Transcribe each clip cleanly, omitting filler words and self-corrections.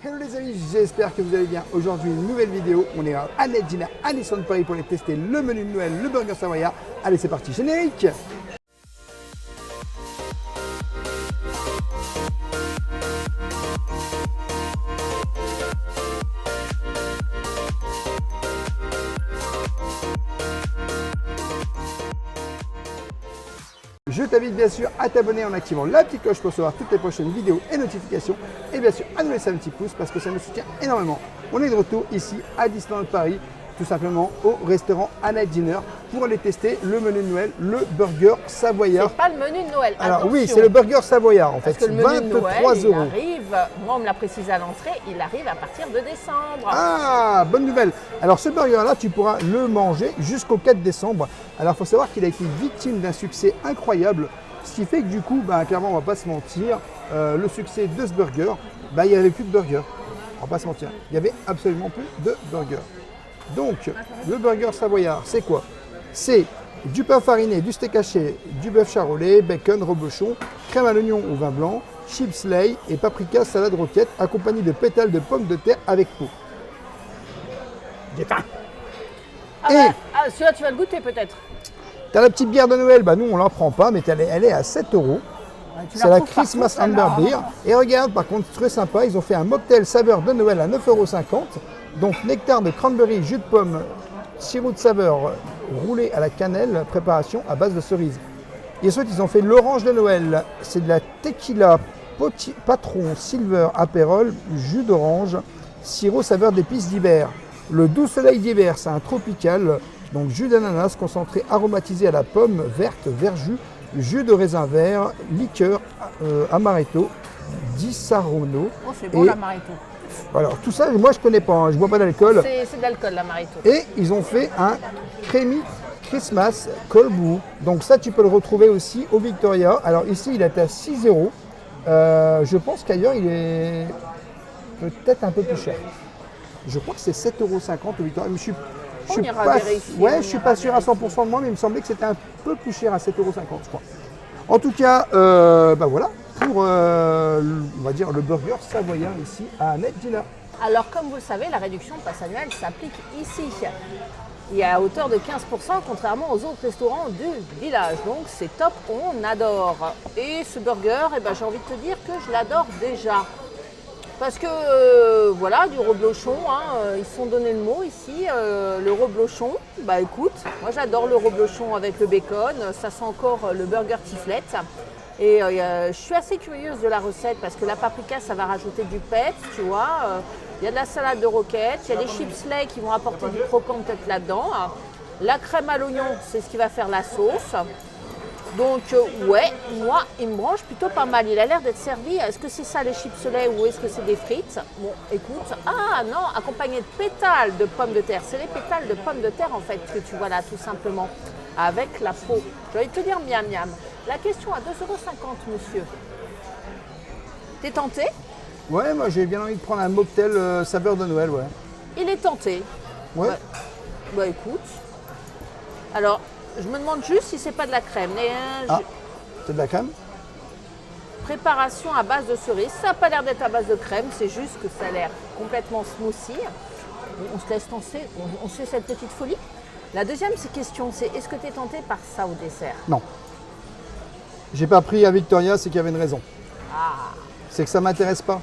Hello les amis, j'espère que vous allez bien. Aujourd'hui, une nouvelle vidéo. On est à Annette Diner à Disneyland Paris pour aller tester le menu de Noël, le burger savoyard. Allez, c'est parti, générique. Je t'invite bien sûr à t'abonner en activant la petite cloche pour recevoir toutes les prochaines vidéos et notifications. Et bien sûr à nous laisser un petit pouce parce que ça nous soutient énormément. On est de retour ici à Disneyland Paris, tout simplement au restaurant Annette Diner pour aller tester le menu de Noël, le burger savoyard. C'est pas le menu de Noël. Alors attention. oui, c'est le burger savoyard en fait. Parce que le menu de Noël, 23 il €. arrive, moi on me l'a précisé à l'entrée, il arrive à partir de décembre. Ah, bonne nouvelle. Alors ce burger-là, tu pourras le manger jusqu'au 4 décembre. Alors il faut savoir qu'il a été victime d'un succès incroyable. Ce qui fait que du coup, clairement, on va pas se mentir, le succès de ce burger, il n'y avait plus de burger. On va pas se mentir, il n'y avait absolument plus de burger. Donc, le burger savoyard, c'est quoi? C'est du pain fariné, du steak haché, du bœuf charolais, bacon, reblochon, crème à l'oignon ou vin blanc, chips lait et paprika salade roquette, accompagné de pétales de pommes de terre avec peau. J'ai faim. Celui-là tu vas le goûter peut-être. T'as la petite bière de Noël, nous on la prend pas, mais elle est à 7 €. C'est la Christmas Amber Beer. Et regarde, par contre, très sympa, ils ont fait un mocktail saveur de Noël à 9,50 €. Donc nectar de cranberry, jus de pomme, sirop de saveur roulé à la cannelle, préparation à base de cerises. Et ensuite, ils ont fait l'orange de Noël. C'est de la tequila patron silver apérol, jus d'orange, sirop saveur d'épices d'hiver. Le doux soleil d'hiver, c'est un tropical. Donc jus d'ananas concentré aromatisé à la pomme verte, verjus, jus de raisin vert, liqueur amaretto, di Saronno. Oh, c'est bon l'amaretto. Alors tout ça, moi je connais pas, je bois pas d'alcool. C'est de l'alcool l'amaretto. Et ils ont fait un Creamy Christmas Cold Brew. Donc ça tu peux le retrouver aussi au Victoria. Alors ici il est à 6 €. Je pense qu'ailleurs il est peut-être un peu plus cher. Je crois que c'est 7,50 € au Victoria. Mais je suis pas sûr à 100% de moi, mais il me semblait que c'était un peu plus cher à 7,50 €, je crois. En tout cas, voilà pour on va dire le burger savoyard ici à Annette Diner. Alors comme vous le savez, la réduction de passe annuelle s'applique ici. Il y a à hauteur de 15% contrairement aux autres restaurants du village. Donc c'est top, on adore. Et ce burger, j'ai envie de te dire que je l'adore déjà. Parce que voilà, du reblochon, ils se sont donné le mot ici, le reblochon. Écoute, moi j'adore le reblochon avec le bacon, ça sent encore le burger tiflette. Et je suis assez curieuse de la recette parce que la paprika ça va rajouter du pep, tu vois. Il y a de la salade de roquette, il y a des chips lait qui vont apporter du croquant peut-être là-dedans. La crème à l'oignon, c'est ce qui va faire la sauce. Donc ouais, moi il me branche plutôt pas mal, il a l'air d'être servi. Est-ce que c'est ça les chips lait ou est-ce que c'est des frites? Bon écoute, non, accompagné de pétales de pommes de terre. C'est les pétales de pommes de terre en fait que tu vois là tout simplement, avec la peau. J'ai envie de te dire miam miam. La question à 2,50 €, monsieur. T'es tenté? Ouais, moi j'ai bien envie de prendre un mocktail saveur de Noël, ouais. Il est tenté. Ouais. Écoute. Alors, je me demande juste si c'est pas de la crème. C'est de la crème? Préparation à base de cerises. Ça n'a pas l'air d'être à base de crème, c'est juste que ça a l'air complètement smoothie. On se laisse tenter, on se fait cette petite folie. La deuxième question, c'est est-ce que tu es tenté par ça au dessert? Non. J'ai pas pris à Victoria, c'est qu'il y avait une raison. C'est que ça m'intéresse pas.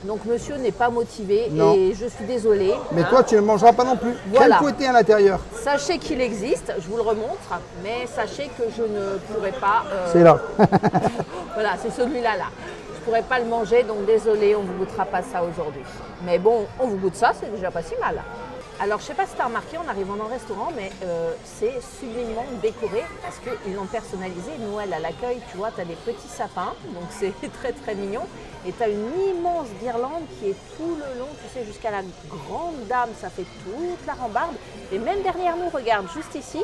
Donc monsieur n'est pas motivé Non. et je suis désolée. Mais toi, tu ne mangeras pas non plus. Voilà. Quel fouetté à l'intérieur? Sachez qu'il existe, je vous le remontre, mais sachez que je ne pourrai pas... C'est là. Voilà, c'est celui-là. Je ne pourrai pas le manger, donc désolé, on ne vous goûtera pas ça aujourd'hui. Mais bon, on vous goûte ça, c'est déjà pas si mal. Alors, je ne sais pas si tu as remarqué en arrivant dans le restaurant, mais c'est sublimement décoré parce qu'ils l'ont personnalisé. Noël à l'accueil, tu vois, tu as des petits sapins, donc c'est très très mignon. Et tu as une immense guirlande qui est tout le long, tu sais, jusqu'à la grande dame, ça fait toute la rambarde. Et même derrière nous, regarde, juste ici,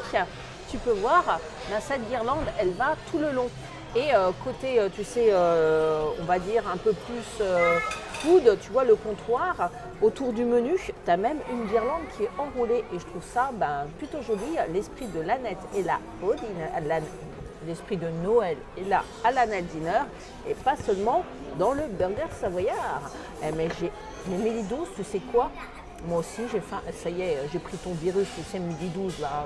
tu peux voir, cette guirlande, elle va tout le long. Et côté, tu sais, on va dire un peu plus food, tu vois le comptoir, autour du menu, tu as même une guirlande qui est enroulée. Et je trouve ça plutôt joli. L'esprit de l'Annette est là, l'esprit de Noël est là à l'Annette Diner et pas seulement dans le burger savoyard. Mais j'ai Mais midi 12, tu sais quoi? Moi aussi, j'ai faim. Ça y est, j'ai pris ton virus, tu sais, midi 12, là.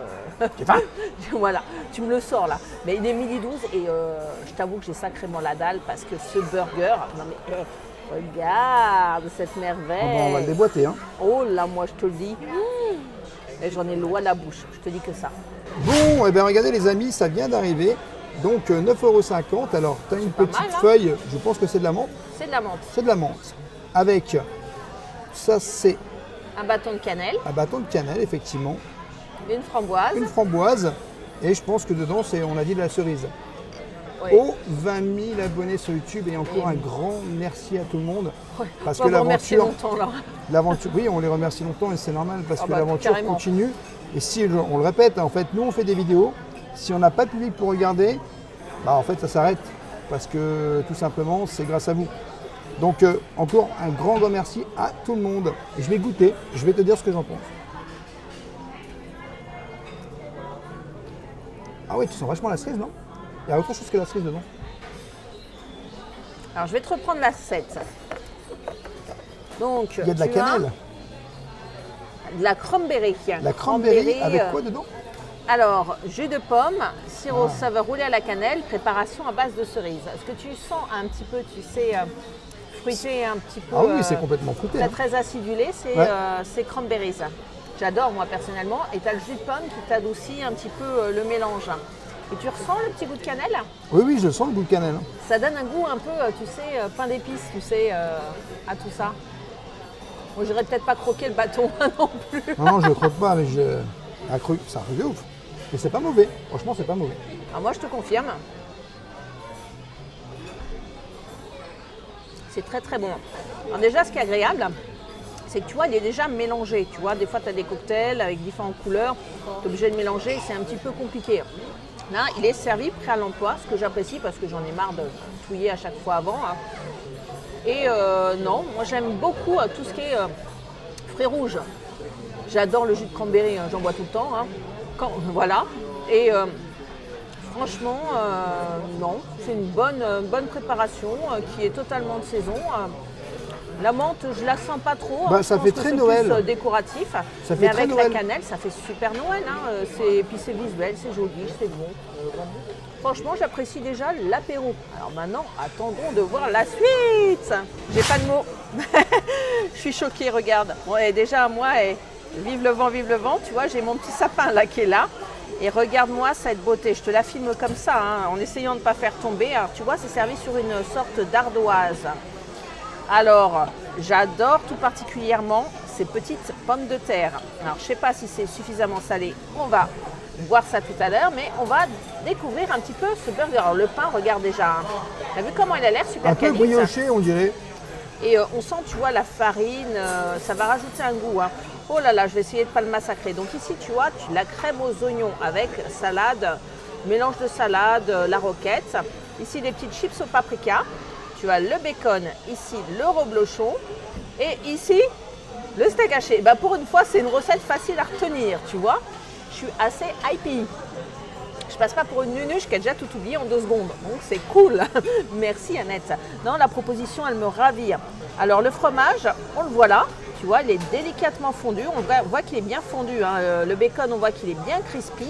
J'ai faim. Voilà, tu me le sors, là. Mais il est midi 12 et je t'avoue que j'ai sacrément la dalle parce que ce burger... Non, mais regarde cette merveille. Bon, on va le déboîter. Hein. Oh là, moi, je te le dis. Et j'en ai l'eau à la bouche, je te dis que ça. Bon, et bien regardez les amis, ça vient d'arriver. Donc 9,50 €. Alors, tu as une petite mal, hein. feuille, je pense que c'est de la menthe. C'est de la menthe. C'est de la menthe. Avec, ça c'est Un bâton de cannelle, un bâton de cannelle, effectivement. une framboise. Une framboise. Et je pense que dedans, c'est, on a dit de la cerise. Oui. Oh, 20 000 abonnés sur YouTube et encore un grand merci à tout le monde. Ouais. Parce On que va vous remercier l'aventure, longtemps, là. l'aventure, oui, on les remercie longtemps et c'est normal parce que bah, l'aventure carrément. continue. Et si, on le répète, en fait, nous on fait des vidéos. Si on n'a pas de public pour regarder, bah en fait ça s'arrête parce que tout simplement c'est grâce à vous. Donc encore un grand merci à tout le monde. Et je vais goûter, je vais te dire ce que j'en pense. Ah oui, tu sens vachement la cerise, non? Il y a autre chose que la cerise dedans. Alors, je vais te reprendre l'assiette. Donc, Il y a de la tu as cannelle, de la cranberry. la cranberry avec euh, quoi dedans? Alors, jus de pomme, sirop Ah. saveur roulé à la cannelle, préparation à base de cerise. Est-ce que tu sens un petit peu, tu sais, fruité, un petit peu Ah oui, c'est complètement fruité. hein. très acidulé, Ouais. c'est cranberries. J'adore moi personnellement. Et tu as le jus de pomme qui t'adoucit un petit peu le mélange. Et tu ressens le petit goût de cannelle? Oui, oui, je sens le goût de cannelle. hein. Ça donne un goût un peu, tu sais, pain d'épices, tu sais, à tout ça. Moi, j'aurais peut-être pas croqué le bâton non plus. Non, non, je ne le croque pas, mais c'est un truc de ouf. Et c'est pas mauvais, franchement, c'est pas mauvais. Alors moi, je te confirme. C'est très très bon. Alors déjà, ce qui est agréable, c'est que tu vois, il est déjà mélangé. Tu vois, des fois, tu as des cocktails avec différentes couleurs. Tu es obligé de mélanger, c'est un petit peu compliqué. Là, il est servi prêt à l'emploi, ce que j'apprécie parce que j'en ai marre de touiller à chaque fois avant. hein. Et non, moi j'aime beaucoup tout ce qui est fruits rouges. J'adore le jus de cranberry, j'en bois tout le temps. hein. Voilà. Et franchement, non, c'est une bonne préparation qui est totalement de saison. La menthe, je la sens pas trop. Bah, je ça pense fait que très c'est Noël. Plus, décoratif. Ça fait Mais très avec Noël. la cannelle, ça fait super Noël. Et puis c'est visuel, c'est joli, c'est bon. Franchement, j'apprécie déjà l'apéro. Alors maintenant, attendons de voir la suite. J'ai pas de mots. Je suis choquée, regarde. Bon, et déjà, moi, vive le vent, tu vois, j'ai mon petit sapin là qui est là. Et regarde-moi cette beauté. Je te la filme comme ça, en essayant de ne pas faire tomber. Alors, tu vois, c'est servi sur une sorte d'ardoise. Alors, j'adore tout particulièrement ces petites pommes de terre. Alors, je ne sais pas si c'est suffisamment salé. On va voir ça tout à l'heure, mais on va découvrir un petit peu ce burger. Alors, le pain, regarde déjà. Tu as vu comment il a l'air super Un peu quali, brioché, on dirait. Et on sent, tu vois, la farine, ça va rajouter un goût. hein. Oh là là, je vais essayer de ne pas le massacrer. Donc ici, tu vois, la crème aux oignons avec salade, mélange de salade, la roquette. Ici, des petites chips au paprika. Tu as le bacon, ici, le reblochon. Et ici, le steak haché. Bah, pour une fois, c'est une recette facile à retenir, tu vois. Je suis assez hypée. Je passe pas pour une nunuche qui a déjà tout oublié en 2 secondes. Donc c'est cool. Merci Annette. Non, la proposition, elle me ravit. Alors le fromage, on le voit là. Tu vois, il est délicatement fondu. On voit qu'il est bien fondu. Le bacon, on voit qu'il est bien crispy.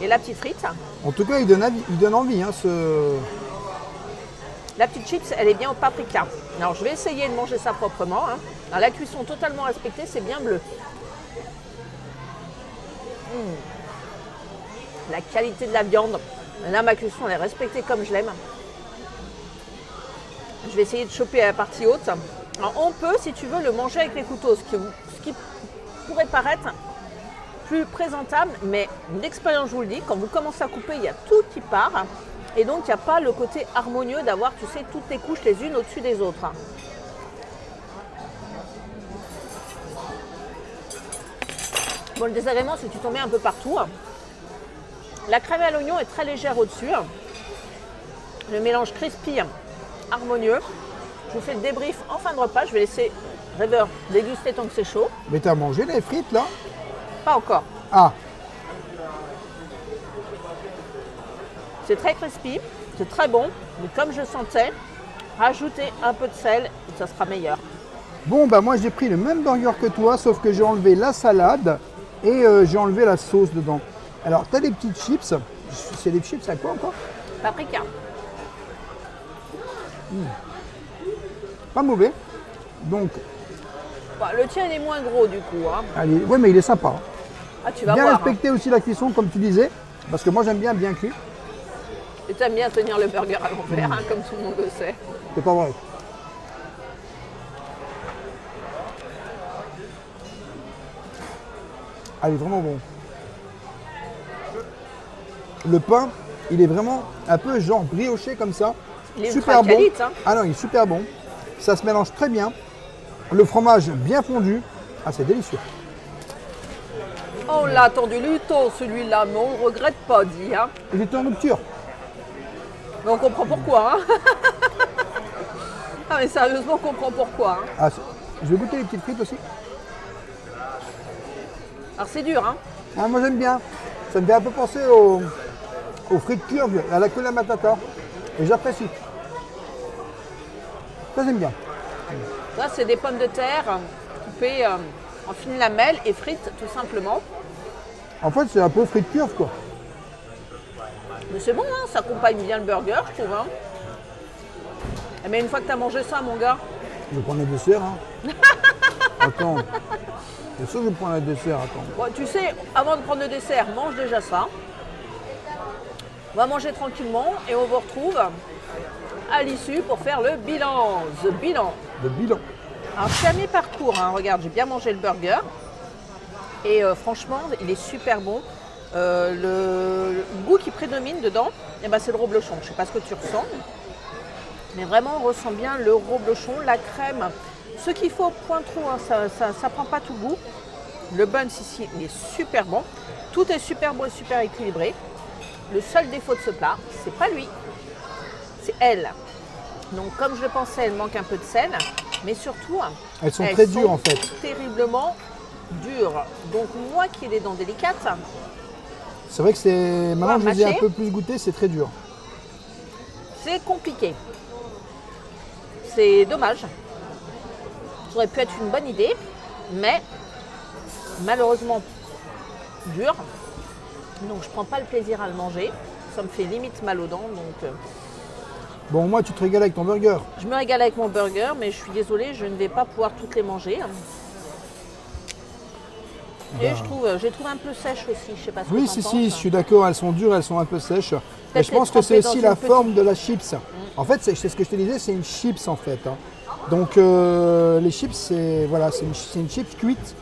Et la petite frite. En tout cas, il donne envie, ce... La petite chips, elle est bien au paprika. Alors je vais essayer de manger ça proprement. Alors, la cuisson totalement respectée, c'est bien bleu. La qualité de la viande. Là, ma cuisson, elle est respectée comme je l'aime. Je vais essayer de choper la partie haute. Alors, on peut, si tu veux, le manger avec les couteaux, ce qui pourrait paraître plus présentable, mais d'expérience, je vous le dis, quand vous commencez à couper, il y a tout qui part. Et donc, il n'y a pas le côté harmonieux d'avoir, tu sais, toutes les couches les unes au-dessus des autres. Bon, le désagrément, c'est que tu t'en mets un peu partout. La crème à l'oignon est très légère au-dessus. Le mélange crispy, harmonieux. Je vous fais le débrief en fin de repas. Je vais laisser Rêveur déguster tant que c'est chaud. Mais t'as mangé les frites, là? Pas encore. Ah, C'est très crispy, c'est très bon. Mais comme je sentais, rajoutez un peu de sel et ça sera meilleur. Bon, bah moi j'ai pris le même burger que toi, sauf que j'ai enlevé la salade et j'ai enlevé la sauce dedans. Alors, tu as des petites chips. C'est des chips à quoi encore? Paprika. Pas mauvais. Donc, Bah, le tien il est moins gros du coup. Hein. allez, ouais, mais il est sympa. Ah, tu vas Bien voir. respecter aussi la cuisson, comme tu disais, parce que moi j'aime bien cuit. Et tu aimes bien tenir le burger à l'envers, hein, comme tout le monde le sait. C'est pas vrai. Ah, il est vraiment bon. Le pain, il est vraiment un peu genre brioché comme ça. Il est Super ultra bon. qualite, hein. Ah non, il est super bon. Ça se mélange très bien. Le fromage bien fondu. Ah, c'est délicieux. On l'a attendu longtemps celui-là, mais on ne regrette pas, dit. Hein. Il est en rupture. Mais on comprend pourquoi. Hein. Ah mais sérieusement, on comprend pourquoi. Hein. Ah, je vais goûter les petites frites aussi. Alors c'est dur, hein. Ah, moi j'aime bien. Ça me fait un peu penser aux frites curves, à la Hakuna Matata. Et j'apprécie. Ça j'aime bien. Là, c'est des pommes de terre coupées en fines lamelles et frites tout simplement. En fait, c'est un peu frites curves quoi. Mais c'est bon, hein, ça accompagne bien le burger, je trouve. Hein. Mais une fois que tu as mangé ça, mon gars, Je vais prendre le dessert. Hein. Attends. C'est sûr que je vais prendre le dessert. Attends. bon, tu sais, avant de prendre le dessert, mange déjà ça. On va manger tranquillement et on vous retrouve à l'issue pour faire le bilan. The bilan. Le bilan. Alors, je suis à mi-parcours, hein. Regarde, j'ai bien mangé le burger. Et franchement, il est super bon. Le goût qui prédomine dedans, eh ben, c'est le reblochon. Je ne sais pas ce que tu ressens. Mais vraiment, on ressent bien le reblochon, la crème. Ce qu'il faut, point trop, hein, ça prend pas tout le goût. Le buns ici, il est super bon. Tout est super bon et super équilibré. Le seul défaut de ce plat, c'est pas lui, c'est elle. Donc comme je le pensais, elle manque un peu de sel, mais surtout, Elles sont très dures en fait. terriblement dures. Donc moi qui ai des dents délicates, C'est vrai que c'est. Maintenant que je les ai un mâcher. peu plus goûtés, c'est très dur. c'est compliqué. C'est dommage. Ça aurait pu être une bonne idée, mais malheureusement dur. Donc je prends pas le plaisir à le manger. Ça me fait limite mal aux dents. Donc Bon, moi, tu te régales avec ton burger. je me régale avec mon burger, mais je suis désolée, je ne vais pas pouvoir toutes les manger. Et j'ai trouvé un peu sèche aussi. Je sais pas ce que Oui, t'en si, penses. si, je suis d'accord, elles sont dures, elles sont un peu sèches. Mais je pense que c'est trempées aussi dans la une petite- forme de la chips. En fait, c'est ce que je te disais, c'est une chips en fait. Hein. Donc, les chips, voilà, c'est une chips cuite.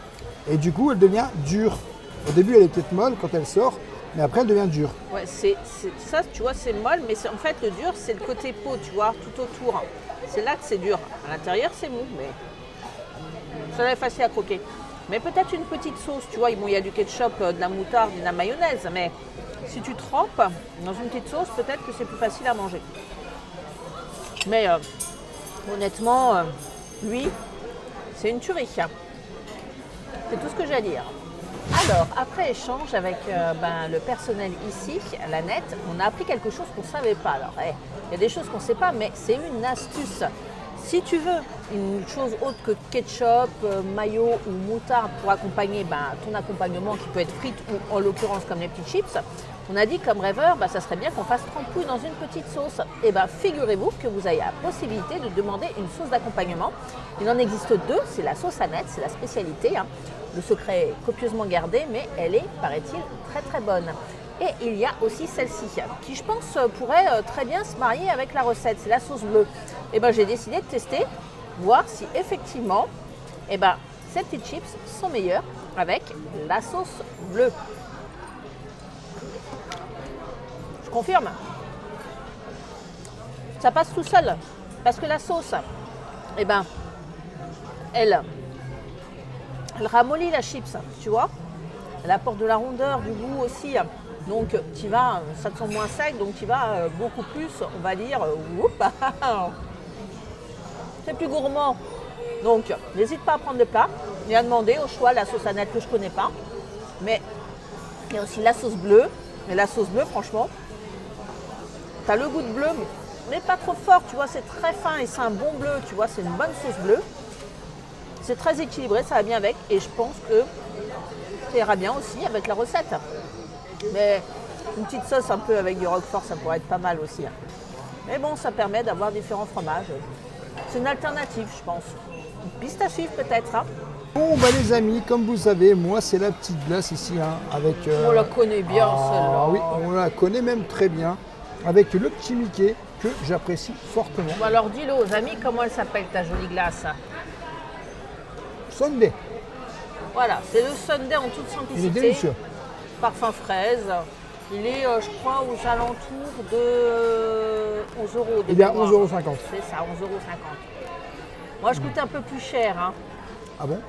Et du coup, elle devient dure. Au début, elle est peut-être molle quand elle sort, mais après, elle devient dure. Ouais, ça, tu vois, c'est molle, mais en fait, le dur, c'est le côté peau, tu vois, tout autour. C'est là que c'est dur. À l'intérieur, c'est mou, mais ça est facile à croquer. Mais peut-être une petite sauce, tu vois, bon, il y a du ketchup, de la moutarde, de la mayonnaise, mais si tu trempes dans une petite sauce, peut-être que c'est plus facile à manger. Mais honnêtement, lui, c'est une tuerie. C'est tout ce que j'ai à dire. Alors, après échange avec le personnel ici, la nette, on a appris quelque chose qu'on ne savait pas. Alors, il y a des choses qu'on ne sait pas, mais c'est une astuce. Si tu veux une chose autre que ketchup, mayo ou moutarde pour accompagner ton accompagnement qui peut être frites ou en l'occurrence comme les petites chips, on a dit comme rêveur, ça serait bien qu'on fasse trempouille dans une petite sauce. Et figurez-vous que vous avez la possibilité de demander une sauce d'accompagnement. Il en existe deux, c'est la sauce Annette, c'est la spécialité. Hein. Le secret est copieusement gardé, mais elle est, paraît-il, très très bonne. Et il y a aussi celle-ci, qui je pense pourrait très bien se marier avec la recette, c'est la sauce bleue. Et j'ai décidé de tester, voir si effectivement, ces petites chips sont meilleures avec la sauce bleue. Je confirme. Ça passe tout seul, parce que la sauce, elle ramollit la chips, tu vois. Elle apporte de la rondeur, du goût aussi. Donc, ça te sent moins sec, donc tu vas beaucoup plus, on va dire, c'est plus gourmand. Donc, n'hésite pas à prendre le plat et à demander au choix la sauce Annette que je ne connais pas. Mais il y a aussi la sauce bleue. Et la sauce bleue, franchement, tu as le goût de bleu, mais pas trop fort, tu vois, c'est très fin et c'est un bon bleu, tu vois, c'est une bonne sauce bleue. C'est très équilibré, ça va bien avec. Et je pense que ça ira bien aussi avec la recette. Mais une petite sauce un peu avec du roquefort, ça pourrait être pas mal aussi. Mais bon, ça permet d'avoir différents fromages. C'est une alternative, je pense. Une piste à suivre peut-être. Hein. Bon, bah les amis, comme vous savez, moi c'est la petite glace ici, hein, avec... On la connaît bien celle-là. Oui, on la connaît même très bien, avec le petit Mickey que j'apprécie fortement. Bon, alors dis-le aux amis, comment elle s'appelle ta jolie glace? Sundae, Voilà, c'est le Sundae en toute il est simplicité. délicieux. Parfum fraise. Il est, je crois, aux alentours de 11 euros. Il est à 11,50 €. C'est ça, 11,50 €. Moi, je coûte un peu plus cher. Hein. Ah bon?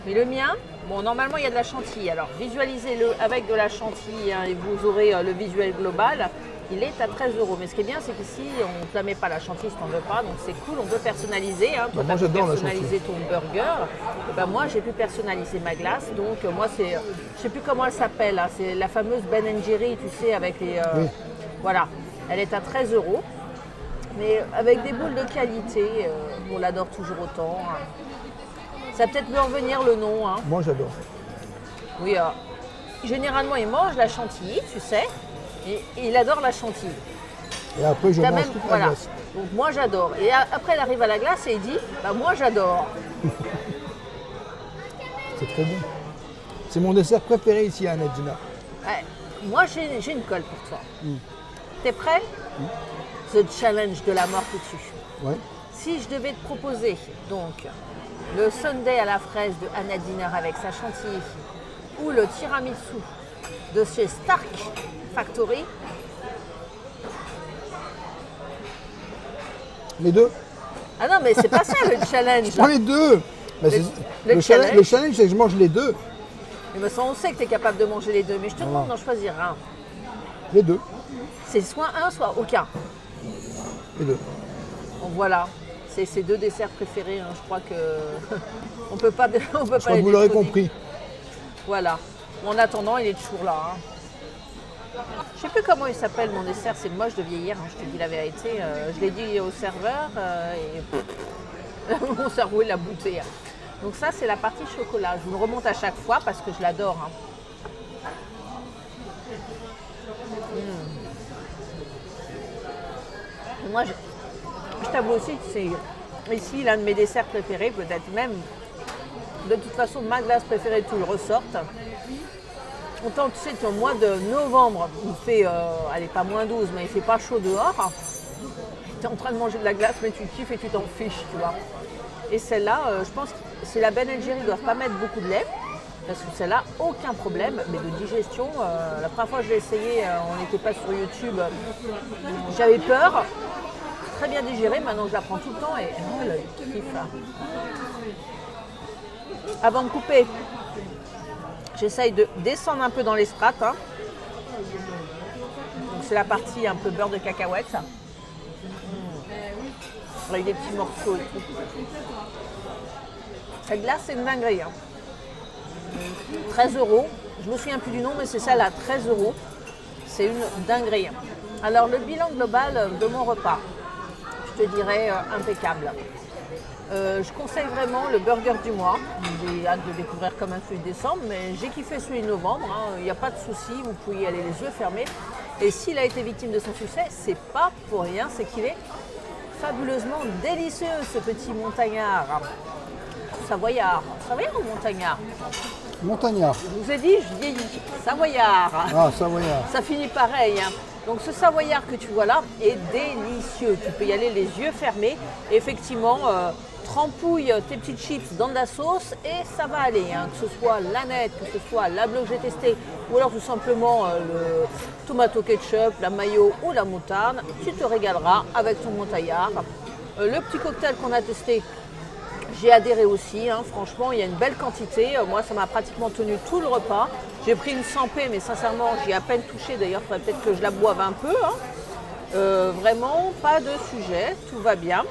Mais le mien, bon, normalement, il y a de la chantilly. Alors, visualisez-le avec de la chantilly hein, et vous aurez le visuel global. Il est à 13 €. Mais ce qui est bien, c'est qu'ici, on ne te la met pas la chantilly si tu n'en veux pas. Donc, c'est cool, on peut personnaliser. Hein. Toi, Moi, tu as pu j'adore la personnaliser ton burger. Et ben, moi, j'ai pu personnaliser ma glace. Donc, moi, c'est, je sais plus comment elle s'appelle. Hein. C'est la fameuse Ben Jerry, tu sais, avec les... Oui. Voilà, elle est à 13 €. Mais avec des boules de qualité, on l'adore toujours autant. Hein. Ça va peut-être me revenir le nom. Hein. Moi j'adore. Oui, généralement, il mange la chantilly, tu sais, et il adore la chantilly. Et après je T'as mange même- toute la voilà. glace. Donc moi, j'adore. Et après, il arrive à la glace et il dit, bah, moi, j'adore. C'est trop bon. C'est mon dessert préféré ici à Nadina. Ouais, moi, j'ai une colle pour toi. T'es prêt? The challenge de la mort tout dessus. Ouais. Si je devais te proposer donc le sundae à la fraise de Anna Diner avec sa chantilly ou le tiramisu de chez Stark Factory, Les deux. ah non mais c'est pas ça le challenge. Je prends les deux. Bah, le challenge. le challenge, c'est que je mange les deux. Mais ça, on sait que tu es capable de manger les deux, mais je te demande d'en choisir un. Les deux. C'est soit un, soit aucun. Les deux. Donc voilà, c'est ces deux desserts préférés. Hein. Je crois que on peut pas, on peut Je pas crois les que vous l'aurez détrôner. compris. Voilà. En attendant, il est toujours là. Hein. Je sais plus comment il s'appelle mon dessert, c'est moche de vieillir, hein, je te dis la vérité. Je l'ai dit au serveur et mon cerveau il l'a bouté. Hein. Donc ça c'est la partie chocolat. Je vous le remonte à chaque fois parce que je l'adore. Hein. Moi je t'avoue aussi que c'est ici l'un de mes desserts préférés, peut-être même de toute façon ma glace préférée, tout le ressorte. Autant tu sais qu'au mois de novembre, il fait, allez pas moins 12, mais il fait pas chaud dehors. Tu es en train de manger de la glace, mais tu kiffes et tu t'en fiches, tu vois. Et celle-là, je pense que c'est la Ben Jerry, ils ne doivent pas mettre beaucoup de lait, parce que celle-là, aucun problème, mais de digestion. La première fois que je l'ai essayé, on n'était pas sur YouTube, j'avais peur. Très bien digérée, maintenant je la prends tout le temps et oh, le kiff. Avant de couper, j'essaye de descendre un peu dans les strates. Hein. Donc c'est la partie un peu beurre de cacahuète. Avec des petits morceaux et tout. Cette glace, c'est une dinguerie. Hein. 13 €. Je me souviens plus du nom, mais c'est celle à 13 €. C'est une dinguerie. Alors le bilan global de mon repas, je te dirais impeccable. Je conseille vraiment le burger du mois. J'ai hâte de découvrir comme un celui de décembre, mais j'ai kiffé celui de novembre. Il n'y a pas de souci, vous pouvez y aller les yeux fermés. Et s'il a été victime de son succès, c'est pas pour rien, c'est qu'il est fabuleusement délicieux, ce petit montagnard. Savoyard. Savoyard ou montagnard? Montagnard. Je vous ai dit, je vieillis. Savoyard. Ah, savoyard. Ça finit pareil. Hein. Donc ce savoyard que tu vois là est délicieux. Tu peux y aller les yeux fermés. Et effectivement, trempouille tes petites chips dans de la sauce et ça va aller. Hein. Que ce soit l'aneth, que ce soit la bleue que j'ai testée, ou alors tout simplement le tomato ketchup, la mayo ou la moutarde, tu te régaleras avec ton montagnard. Le petit cocktail qu'on a testé, j'ai adhéré aussi, hein. Franchement, il y a une belle quantité. Moi, ça m'a pratiquement tenu tout le repas. J'ai pris une 100p, mais sincèrement, j'y ai à peine touché. D'ailleurs, il faudrait peut-être que je la boive un peu. Hein. Vraiment, pas de sujet, tout va bien.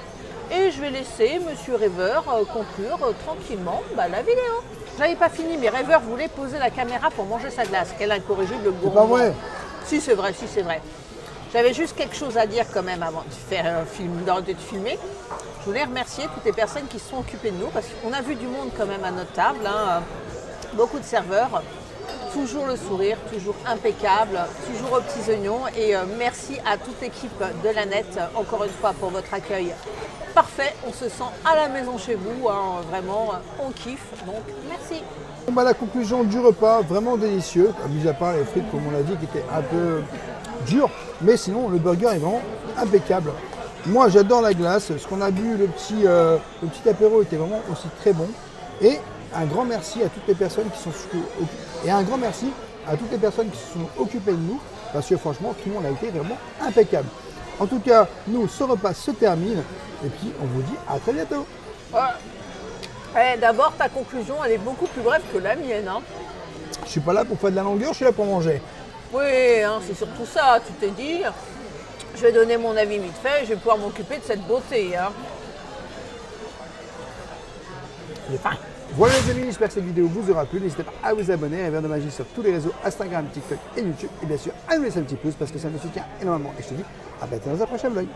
Et je vais laisser Monsieur Rêveur conclure tranquillement la vidéo. Je n'avais pas fini, mais Rêveur voulait poser la caméra pour manger sa glace. Quel incorrigible gourmand. C'est pas vrai. Si, c'est vrai, si, c'est vrai. J'avais juste quelque chose à dire quand même avant de faire un film, de te filmer. Je voulais remercier toutes les personnes qui se sont occupées de nous parce qu'on a vu du monde quand même à notre table, hein. Beaucoup de serveurs, toujours le sourire, toujours impeccable, toujours aux petits oignons. Et merci à toute l'équipe de La Nette, encore une fois, pour votre accueil parfait. On se sent à la maison chez vous, hein. Vraiment, on kiffe. Donc, merci. Bon, bah, la conclusion du repas, vraiment délicieux, mis à part les frites, comme on l'a dit, qui étaient un peu dures. Mais sinon, le burger est vraiment impeccable. Moi, j'adore la glace. Ce qu'on a bu, le petit apéro était vraiment aussi très bon. Et un grand merci à toutes les personnes qui sont occupées de nous, parce que franchement, tout le monde a été vraiment impeccable. En tout cas, nous, ce repas se termine, et puis on vous dit à très bientôt. D'abord, ta conclusion, elle est beaucoup plus brève que la mienne, hein. Je suis pas là pour faire de la longueur, je suis là pour manger. Oui, hein, c'est surtout ça. Tu t'es dit, je vais donner mon avis vite fait, je vais pouvoir m'occuper de cette beauté, hein. J'ai faim. Voilà les amis, j'espère que cette vidéo vous aura plu. N'hésitez pas à vous abonner à Verre de Magie sur tous les réseaux Instagram, TikTok et YouTube. Et bien sûr, à nous laisser un petit pouce parce que ça me soutient énormément. Et je te dis à bientôt dans un prochain vlog.